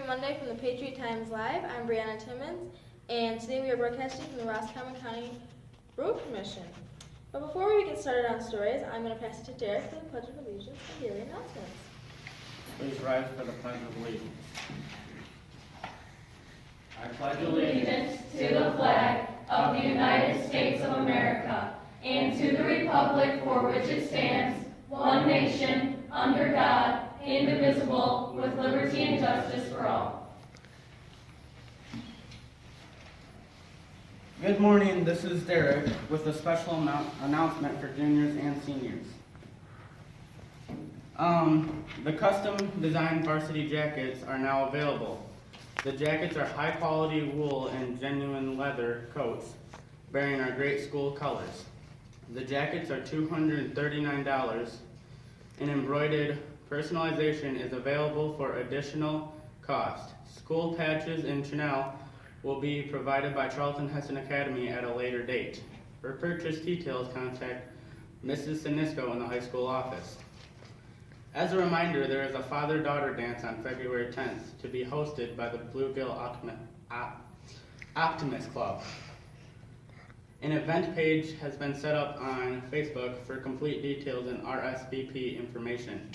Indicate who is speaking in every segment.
Speaker 1: Happy Monday from the Patriot Times Live. I'm Brianna Timmons, and today we are broadcasting from the Roscommon County Road Commission. But before we get started on stories, I'm going to pass it to Derek for the Pledge of Allegiance and daily announcements.
Speaker 2: Please rise for the Pledge of Allegiance.
Speaker 3: I pledge allegiance to the flag of the United States of America and to the republic for which it stands, one nation, under God, indivisible, with liberty and justice for all.
Speaker 2: Good morning, this is Derek with a special announcement for juniors and seniors. The custom designed varsity jackets are now available. The jackets are high quality wool and genuine leather coats bearing our great school colors. The jackets are $239 and embroidered personalization is available for additional cost. School patches and Chanel will be provided by Charlton Heston Academy at a later date. For purchase details, contact Mrs. Sinisco in the high school office. As a reminder, there is a father-daughter dance on February 10th to be hosted by the Bluegill Optimist Club. An event page has been set up on Facebook for complete details and RSVP information.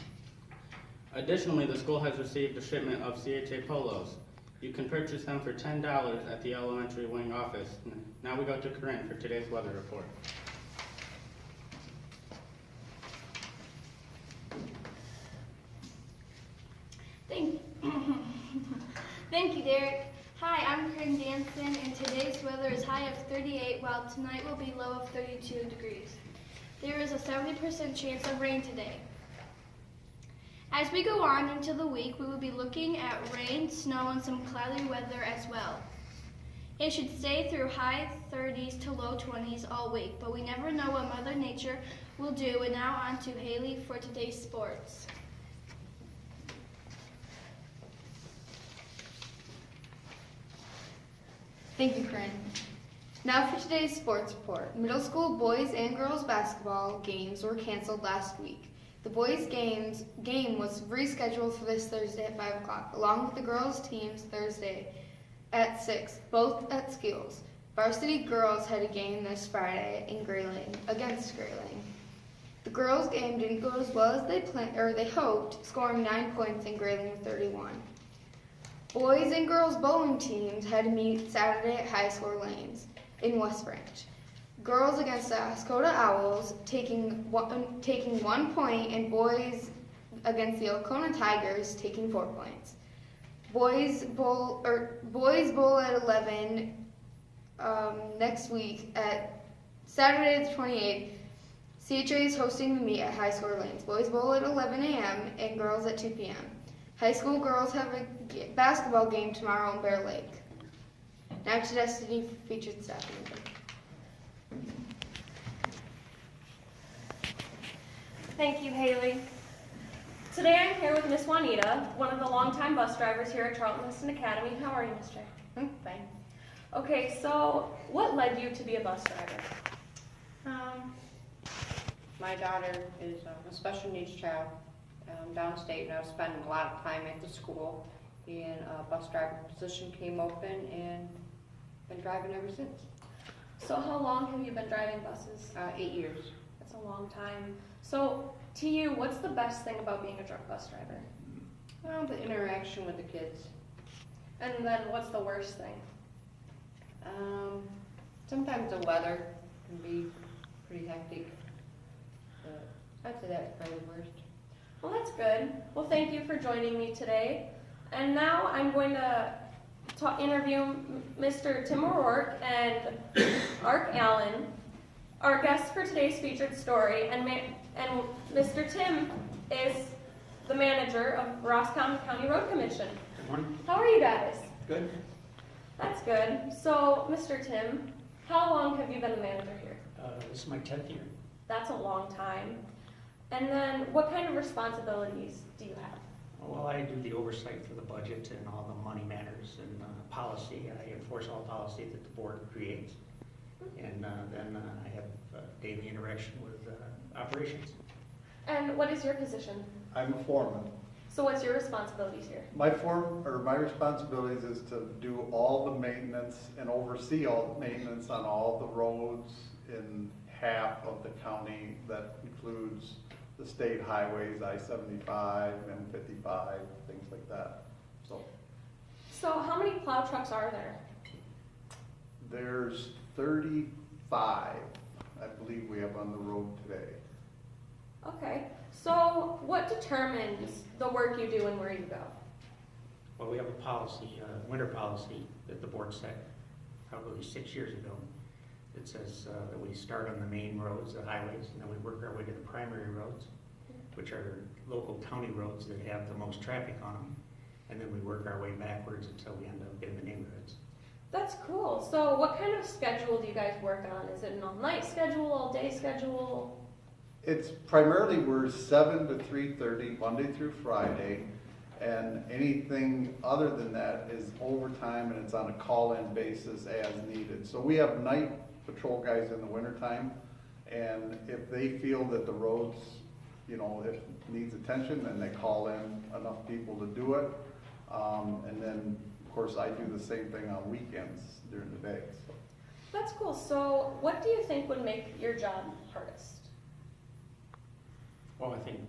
Speaker 2: Additionally, the school has received a shipment of CHA polos. You can purchase them for $10 at the elementary wing office. Now we go to Corinne for today's weather report.
Speaker 4: Thank you, Derek. Hi, I'm Corinne Danson, and today's weather is high of 38, while tonight will be low of 32 degrees. There is a 70% chance of rain today. As we go on into the week, we will be looking at rain, snow, and some cloudy weather as well. It should stay through high 30s to low 20s all week, but we never know what Mother Nature will do. And now on to Haley for today's sports.
Speaker 5: Thank you, Corinne. Now for today's sports report. Middle school boys and girls basketball games were canceled last week. The boys' game was rescheduled for this Thursday at 5 o'clock, along with the girls' teams Thursday at 6, both at Skills. Varsity girls had a game this Friday in Grayling against Grayling. The girls' game didn't go as well as they hoped, scoring 9 points and Grayling with 31. Boys and girls bowling teams had to meet Saturday at High Score Lanes in West Branch. Girls against the Ascota Owls taking 1 point, and boys against the Alcona Tigers taking 4 points. Boys bowl at 11 next week at Saturday the 28th. CHA is hosting the meet at High Score Lanes. Boys bowl at 11 a.m. and girls at 2 p.m. High school girls have a basketball game tomorrow in Bear Lake. Now to Destiny featured staff member.
Speaker 6: Thank you, Haley. Today I'm here with Miss Juanita, one of the longtime bus drivers here at Charlton Heston Academy. How are you, Miss J?
Speaker 7: Fine.
Speaker 6: Okay, so what led you to be a bus driver?
Speaker 7: My daughter is a special needs child downstate, and I was spending a lot of time at the school, and a bus driver position came open, and been driving ever since.
Speaker 6: So how long have you been driving buses?
Speaker 7: 8 years.
Speaker 6: That's a long time. So to you, what's the best thing about being a bus driver?
Speaker 7: Well, the interaction with the kids.
Speaker 6: And then what's the worst thing?
Speaker 7: Sometimes the weather can be pretty hectic, but I'd say that's probably the worst.
Speaker 6: Well, that's good. Well, thank you for joining me today. And now I'm going to interview Mr. Tim O'Rourke and Ark Allen, our guests for today's featured story. And Mr. Tim is the manager of Roscommon County Road Commission.
Speaker 8: Good morning.
Speaker 6: How are you guys?
Speaker 8: Good.
Speaker 6: That's good. So, Mr. Tim, how long have you been the manager here?
Speaker 8: This is my 10th year.
Speaker 6: That's a long time. And then what kind of responsibilities do you have?
Speaker 8: Well, I do the oversight for the budget and all the money matters and policy. I enforce all policy that the board creates. And then I have daily interaction with operations.
Speaker 6: And what is your position?
Speaker 9: I'm a foreman.
Speaker 6: So what's your responsibilities here?
Speaker 9: My responsibilities is to do all the maintenance and oversee all the maintenance on all the roads in half of the county. That includes the state highways, I-75, M55, things like that.
Speaker 6: So how many plow trucks are there?
Speaker 9: There's 35, I believe we have on the road today.
Speaker 6: Okay, so what determines the work you do and where you go?
Speaker 8: Well, we have a policy, a winter policy that the board set probably 6 years ago. It says that we start on the main roads, the highways, and then we work our way to the primary roads, which are local county roads that have the most traffic on them. And then we work our way backwards until we end up in the neighborhoods.
Speaker 6: That's cool. So what kind of schedule do you guys work on? Is it an all-night schedule, all-day schedule?
Speaker 9: It's primarily we're 7 to 3:30, Monday through Friday, and anything other than that is overtime, and it's on a call-in basis as needed. So we have night patrol guys in the wintertime, and if they feel that the roads, if it needs attention, then they call in enough people to do it. And then, of course, I do the same thing on weekends during the day. So.
Speaker 6: That's cool. So what do you think would make your job hardest?
Speaker 8: Well, I think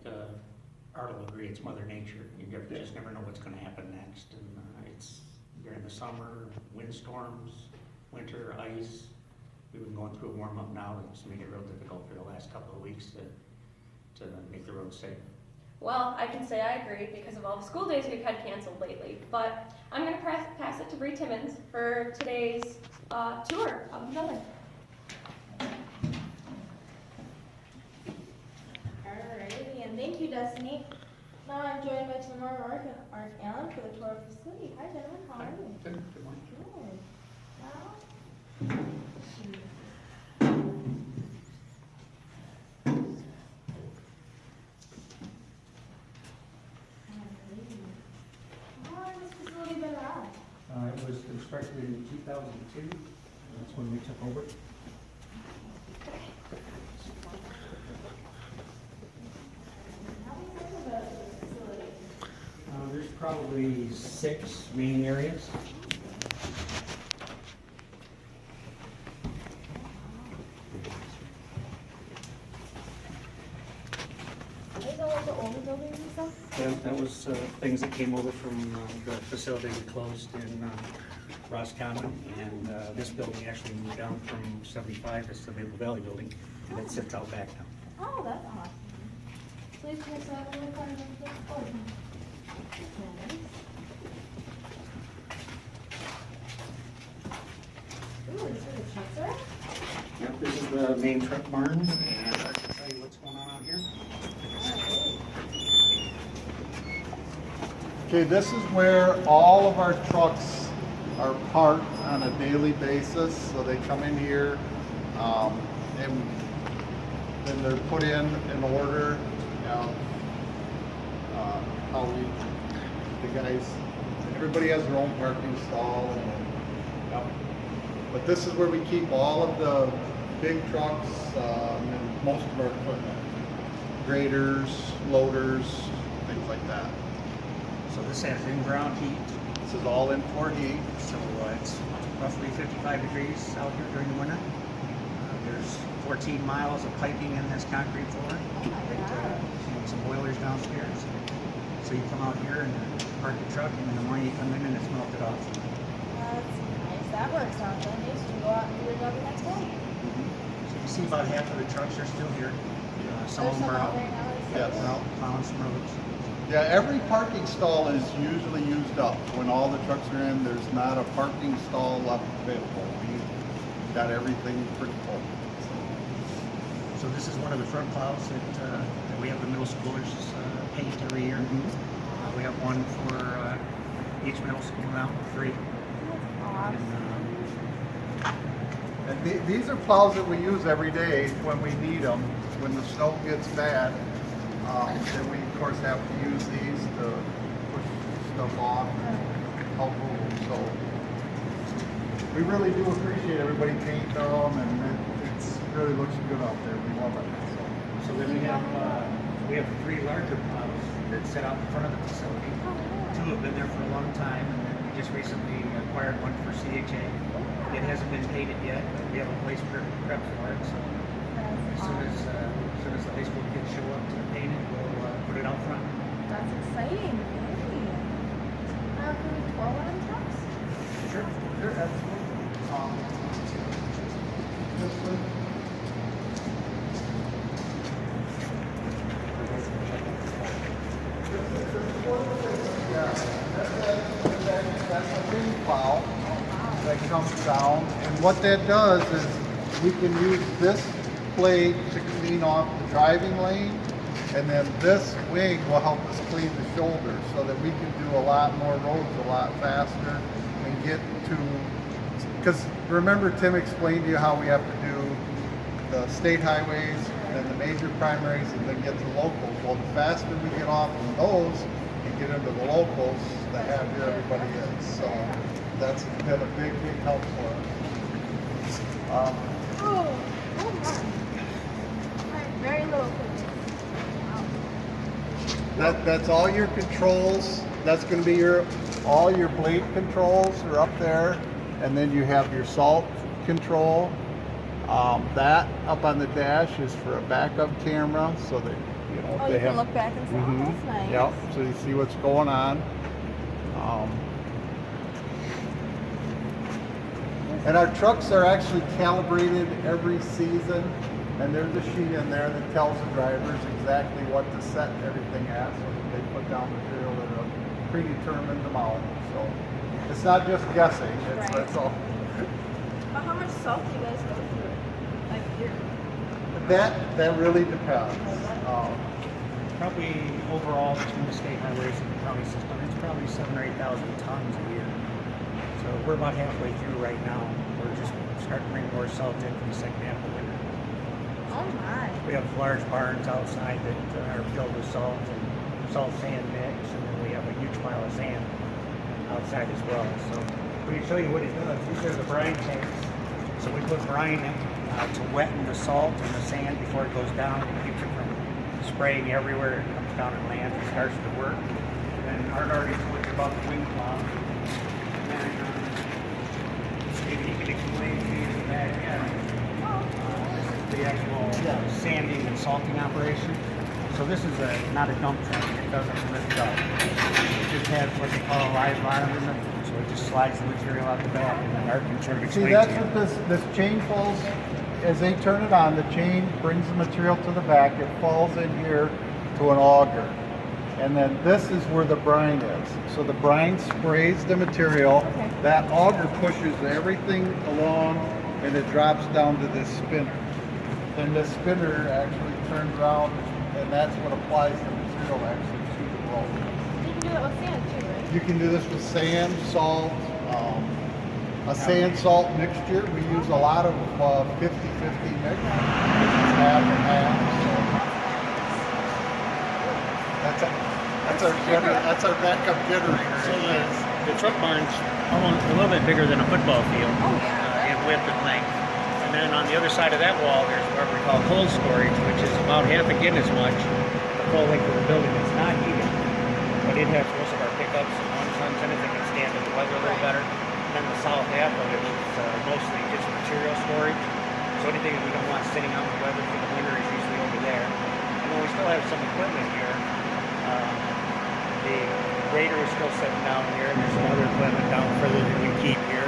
Speaker 8: Art will agree, it's Mother Nature. You just never know what's gonna happen next. And it's during the summer, windstorms, winter, ice. We've been going through a warm-up now that's made it real difficult for the last couple of weeks to make the roads safe.
Speaker 6: Well, I can say I agree because of all the school days we've had canceled lately. But I'm going to pass it to Bree Timmons for today's tour of the building.
Speaker 1: Alrighty, and thank you, Destiny. Now I'm joined by Tim O'Rourke and Art Allen for the tour of the facility. Hi, gentlemen. How are you?
Speaker 8: Good morning.
Speaker 1: Good. Well, how long has this facility been around?
Speaker 10: It was constructed in 2002. That's when we took over.
Speaker 1: How many types of this facility?
Speaker 10: There's probably 6 main areas.
Speaker 1: These are like the older buildings and stuff?
Speaker 10: That was things that came over from the facility we closed in Roscommon. And this building actually moved down from 75. It's the Maple Valley building. And it sits out back now.
Speaker 1: Oh, that's awesome. Please can I start with the front of the oh. Nice. Ooh, this is where the trucks are?
Speaker 10: Yep, this is the main truck barn. And I can tell you what's going on out here.
Speaker 9: Okay, this is where all of our trucks are parked on a daily basis. So they come in here, and then they're put in order. How the guys, everybody has their own parking stall. But this is where we keep all of the big trucks and most of our equipment. Graders, loaders, things like that.
Speaker 10: So this has in-ground heat.
Speaker 9: This is all in for heat.
Speaker 10: So it's roughly 55 degrees out here during the winter. There's 14 miles of piping in this concrete floor. Some boilers downstairs. So you come out here and park your truck, and in the morning you come in and it's melted off.
Speaker 1: That's nice. That works out then. You can go out and do your job the next day.
Speaker 10: So you see about half of the trucks are still here. Some of them are out.
Speaker 9: Yes.
Speaker 10: We're out plowing some roads.
Speaker 9: Yeah, every parking stall is usually used up. When all the trucks are in, there's not a parking stall left available. We've got everything pretty full.
Speaker 10: So this is one of the front plows that we have the middle schoolers paint every year. We have one for each middle school now, 3. And,
Speaker 9: These are plows that we use every day when we need them. When the snow gets bad, then we of course have to use these to push stuff off and help move. So we really do appreciate everybody painting them, and it really looks good out there. We love it.
Speaker 10: So then we have We have 3 larger plows that sit out in front of the facility. 2 have been there for a long time, and then we just recently acquired one for CHA. It hasn't been painted yet, but we have a place prep for it. So as soon as the high school kids show up to paint it, we'll put it out front.
Speaker 1: That's exciting. Yay. Can we tour one of the trucks?
Speaker 9: Sure, absolutely. This one. That's a wing plow that comes down, and what that does is we can use this blade to clean off the driving lane, and then this wing will help us clean the shoulders so that we can do a lot more roads a lot faster and get to, because remember Tim explained to you how we have to do the state highways and then the major primaries and then get to locals. Well, the faster we get off of those and get into the locals, the happier everybody is. So that's been a big help for us.
Speaker 1: Oh my. I'm very little kids. Wow.
Speaker 9: That's all your controls. That's going to be all your blade controls are up there, and then you have your salt control. That up on the dash is for a backup camera, so that you know
Speaker 1: Oh,
Speaker 9: they
Speaker 1: you
Speaker 9: have.
Speaker 1: can look back and say, oh, that's nice.
Speaker 9: Yep. So you see what's going on. And our trucks are actually calibrated every season, and there's a sheet in there that tells the drivers exactly what to set everything at, so that they put down material at a predetermined amount. So it's not just guessing.
Speaker 1: Right.
Speaker 9: That's all.
Speaker 1: But how much salt do you guys go through? Like here?
Speaker 9: That really depends.
Speaker 10: Probably overall between the state highways and the county system, it's probably 7,000 or 8,000 tons a year. So we're about halfway through right now. We're just starting to bring more salt in for the second half of winter.
Speaker 1: Oh my.
Speaker 10: We have large barns outside that are filled with salt and salt sand mix, and then we have a huge pile of sand outside as well. So we can show you what it does. These are the brine tanks. So we put brine in to wetten the salt and the sand before it goes down. It keeps it from spraying everywhere. It comes down and lands and starts to work. And then Art already told you about the wing plow. And then maybe he can explain to you the back end. This is the actual sanding and salting operation. So this is not a dump truck. It doesn't lift up. It just has what they call a live bottom in it. So it just slides the material out the back, and then Art can sort of explain
Speaker 9: See, that's what this chain falls, as they turn it on, the chain brings the material to the back, it falls in here to an auger. And then this is where the brine is. So the brine sprays the material, that auger pushes everything along, and it drops down to this spinner. Then this spinner actually turns around, and that's what applies the material actually to the road.
Speaker 1: You can do that with sand too, right?
Speaker 9: You can do this with sand, salt, a sand-salt mixture. We use a lot of 50-50 mix, which is half and half. So that's our backup generator.
Speaker 10: So the truck barn's almost a little bit bigger than a football field in width and length. And then on the other side of that wall, there's what we call cold storage, which is about half again as much the full length of the building. It's not heated, but it has most of our pickups and one tons in it that can stand the weather a little better. And then the south half of it is mostly just material storage. So anything that we don't want sitting out in the weather for the winter is usually over there. And then we still have some equipment here. The grader is still sitting down here, and there's some other equipment down further that we keep here.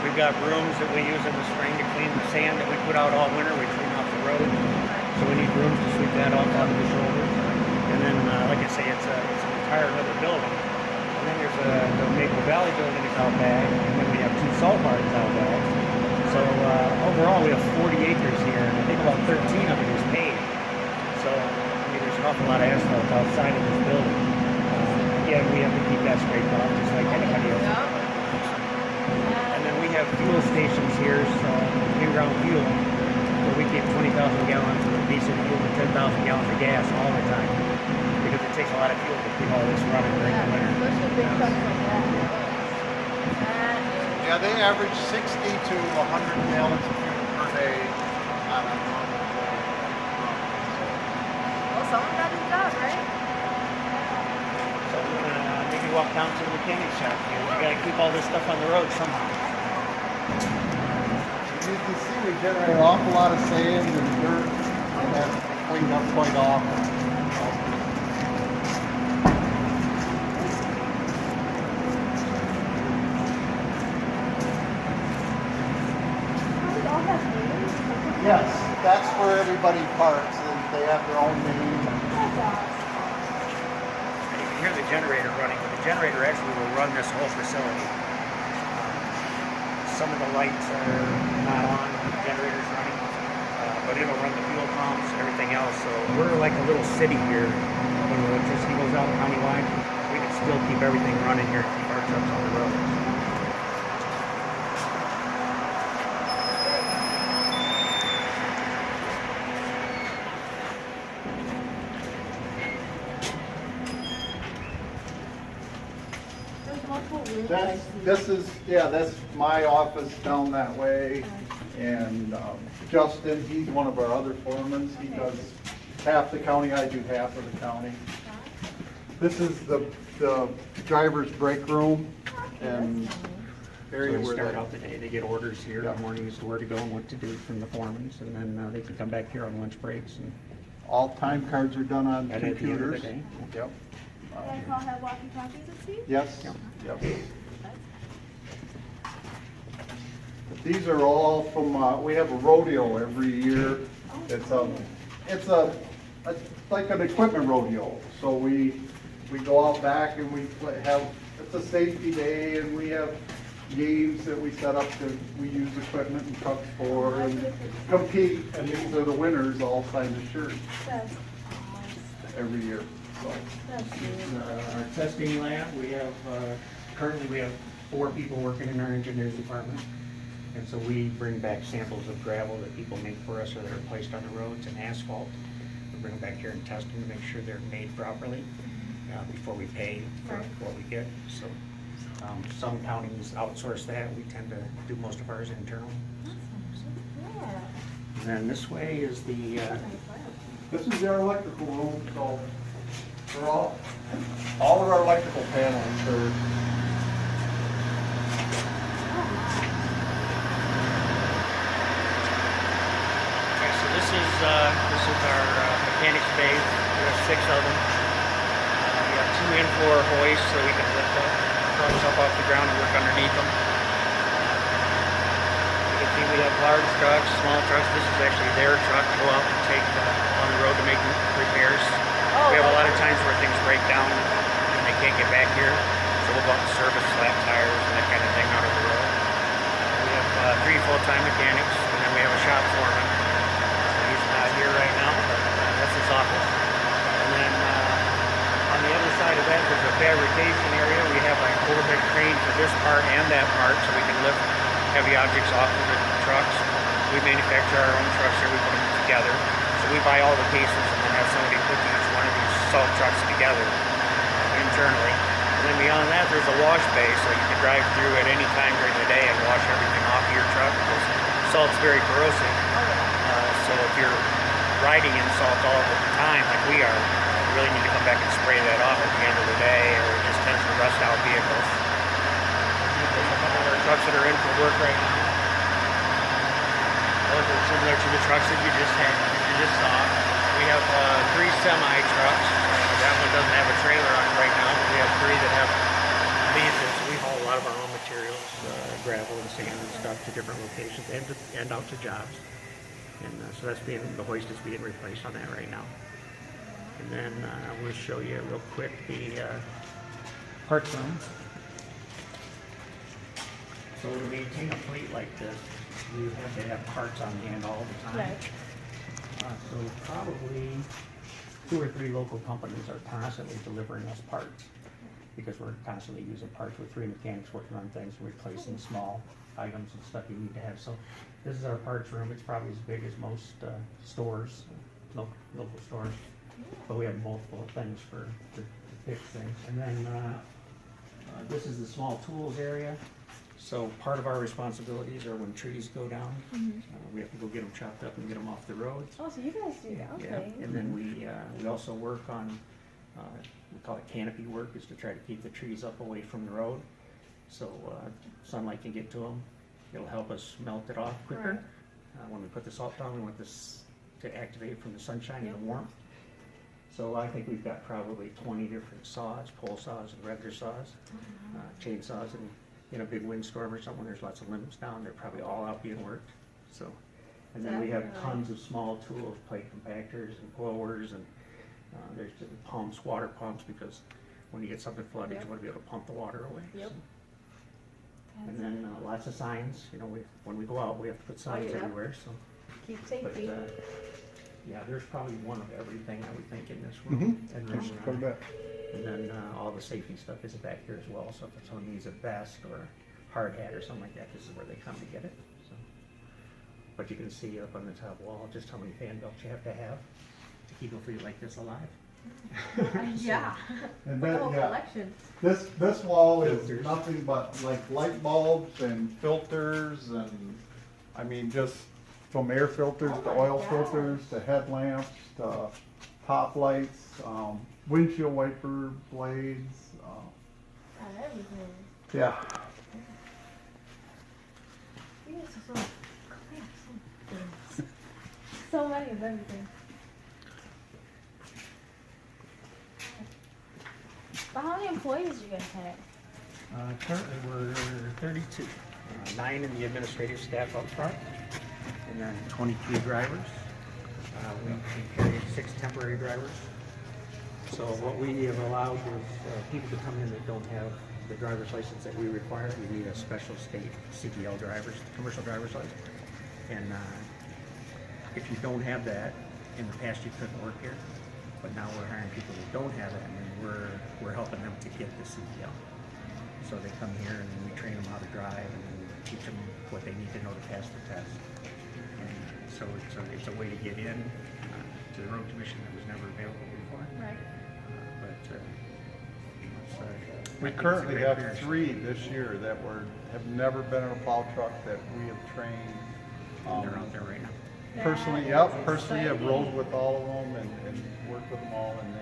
Speaker 10: We've got brooms that we use in the spring to clean the sand that we put out all winter. We clean off the road, so we need brooms to sweep that off out of the shoulders. And then, like I say, it's an entire other building. And then there's the Maple Valley building is out back, and then we have 2 salt barns out back. So overall, we have 40 acres here, and I think about 13 of it is paved. So there's an awful lot of asphalt outside of this building. Yeah, we have to keep that scraped off just like anybody else. And then we have fuel stations here, so in-ground fuel, where we keep 20,000 gallons of diesel fuel and 10,000 gallons of gas all the time, because it takes a lot of fuel to keep all this running during the winter.
Speaker 1: Especially big trucks like that.
Speaker 9: Yeah, they average 60 to 100 gallons of fuel per day on a normal day.
Speaker 1: Well, someone got his job.
Speaker 10: sidewalk down to the mechanic shop. You gotta keep all this stuff on the road somehow.
Speaker 9: You can see we generate an awful lot of sand and dirt, and that's cleaned up quite often. Yes, that's where everybody parks, and they have their own name.
Speaker 10: You can hear the generator running, but the generator actually will run this whole facility. Some of the lights are not on, the generator's running, but it'll run the fuel pumps, everything else. So we're like a little city here. When the electricity goes out countywide, we can still keep everything running here, keep our trucks on the road.
Speaker 9: That's my office down that way, and Justin, he's one of our other foremen. He does half the county, I do half of the county. This is the driver's break room and area
Speaker 10: So they
Speaker 9: where
Speaker 10: start
Speaker 9: they
Speaker 10: out the day, they get orders here in
Speaker 9: Yeah.
Speaker 10: the morning as to where to go and what to do from the foremans, and then they can come back here on lunch breaks and
Speaker 9: all time cards are done on
Speaker 10: at the end of the
Speaker 9: computers.
Speaker 10: day.
Speaker 9: Yep.
Speaker 1: Guys all have walkie-talkies at sea?
Speaker 9: Yes,
Speaker 10: Yep.
Speaker 9: yep. These are all from, we have a rodeo every year. It's like an equipment rodeo. So we go out back and we it's a safety day, and we have games that we set up that we use equipment and trucks for and compete, and these are the winners all sign the shirt
Speaker 1: That's
Speaker 9: every year. So,
Speaker 10: Our testing lab, we have, currently we have 4 people working in our engineers department. And so we bring back samples of gravel that people make for us or that are placed on the roads and asphalt. We bring them back here and test them to make sure they're made properly before we pay for what we get. So some counties outsource that. We tend to do most of ours internal. And then this way is the,
Speaker 9: this is our electrical room, so for all of our electrical panels are.
Speaker 10: This is our mechanics bay. We have 6 of them. We have 2 in-floor hoists so we can lift up trucks up off the ground and work underneath them. You can see we have large trucks, small trucks. This is actually their truck to go out and take on the road to make repairs. We have a lot of times where things break down and they can't get back here, so we'll go out and service flat tires and that kind of thing out of the road. We have 3 full-time mechanics, and then we have a shop foreman. Here right now, but that's his office. And then on the other side of that, there's a fabrication area. We have an overhead crane for this part and that part, so we can lift heavy objects off of the trucks. We manufacture our own trucks here. We put them together. So we buy all the pieces and then have somebody put each one of these salt trucks together internally. And then beyond that, there's a wash bay, so you can drive through at any time during the day and wash everything off of your truck because salt's very corrosive. So if you're riding in salt all the time like we are, you really need to come back and spray that off at the end of the day, or it just tends to rust out vehicles. There's a couple of our trucks that are in for work right now. Those are similar to the trucks that you just saw. We have 3 semi trucks. That one doesn't have a trailer on it right now. But we have 3 that have these. So we haul a lot of our own materials, gravel and sand and stuff, to different locations and out to jobs. And so that's the hoist is being replaced on that right now. And then I will show you real quick the parts room. So to maintain a fleet like this, we have to have parts on hand all the time.
Speaker 1: Right.
Speaker 10: So probably 2 or 3 local companies are constantly delivering us parts because we're constantly using parts with 3 mechanics working on things, replacing small items and stuff you need to have. So this is our parts room. It's probably as big as most stores, local stores, but we have multiple things to fix things. And then this is the small tools area. So part of our responsibilities are when trees go down, we have to go get them chopped up and get them off the roads.
Speaker 1: Oh, so you guys do that, okay.
Speaker 10: Yeah. And then we also work on We call it canopy work, is to try to keep the trees up away from the road, so sunlight can get to them. It'll help us melt it off quicker. When we put the salt down, we want this to activate from the sunshine and the warmth. So I think we've got probably 20 different saws, pole saws and regular saws, chainsaws, and in a big windstorm or something, there's lots of limbs down, they're probably all out being worked. So, and then we have tons of small tools, plate compactors and blowers, and there's the pumps, water pumps, because when you get something flooded, you want to be able to pump the water away.
Speaker 1: Yep.
Speaker 10: So. And then lots of signs, you know, when we go out, we have to put signs everywhere, so.
Speaker 1: Keep
Speaker 10: But,
Speaker 1: safety.
Speaker 10: yeah, there's probably one of everything, I would think, in this room. And then all the safety stuff is back here as well, so if someone needs a vest or a hard hat or something like that, this is where they come to get it. So. But you can see up on the top wall just how many fan belts you have to keep a fleet like this alive.
Speaker 1: Yeah.
Speaker 9: And
Speaker 1: The
Speaker 9: then,
Speaker 1: whole
Speaker 9: yeah,
Speaker 1: collection.
Speaker 9: this wall is
Speaker 10: Filters.
Speaker 9: nothing but like light bulbs and filters and, I mean, just from air filters
Speaker 1: Oh
Speaker 9: to
Speaker 1: my
Speaker 9: oil
Speaker 1: gosh.
Speaker 9: filters to headlamps to top lights, windshield wiper blades,
Speaker 1: Everything.
Speaker 9: yeah.
Speaker 1: You guys are so clear, so things. So many of everything. But how many employees do you guys have?
Speaker 10: Currently, we're 32. 9 in the administrative staff up front, and then 23 drivers. We carry 6 temporary drivers. So what we have allowed is people to come in that don't have the driver's license that we require. You need a special state CDL driver's, commercial driver's license. And if you don't have that, in the past you couldn't work here, but now we're hiring people that don't have it, and then we're helping them to get the CDL. So they come here and we train them how to drive and teach them what they need to know to pass the test. And so it's a way to get in to the road commission that was never available before.
Speaker 1: Right.
Speaker 9: We
Speaker 10: I think it's a
Speaker 9: currently
Speaker 10: great
Speaker 9: have
Speaker 10: career.
Speaker 9: 3 this year that have never been in a plow truck that we have trained.
Speaker 10: And they're out there right now.
Speaker 9: Personally,
Speaker 1: That
Speaker 9: yep,
Speaker 1: is
Speaker 9: personally I've
Speaker 1: exciting.
Speaker 9: rode with all of them and worked with them all, and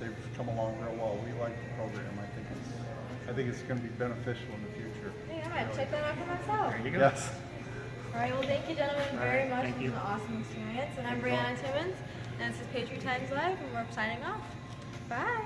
Speaker 9: they've come along real well. We like the program. I think it's going to be beneficial in the future.
Speaker 1: Hey, I might check that out for myself.
Speaker 10: There you go.
Speaker 9: Yes.
Speaker 1: All right, well, thank you, gentlemen,
Speaker 10: All
Speaker 1: very
Speaker 10: right,
Speaker 1: much.
Speaker 10: thank
Speaker 1: It was
Speaker 10: you.
Speaker 1: an awesome experience. And I'm Brianna Timmons, and this is Patriot Times Live, and we're signing off. Bye.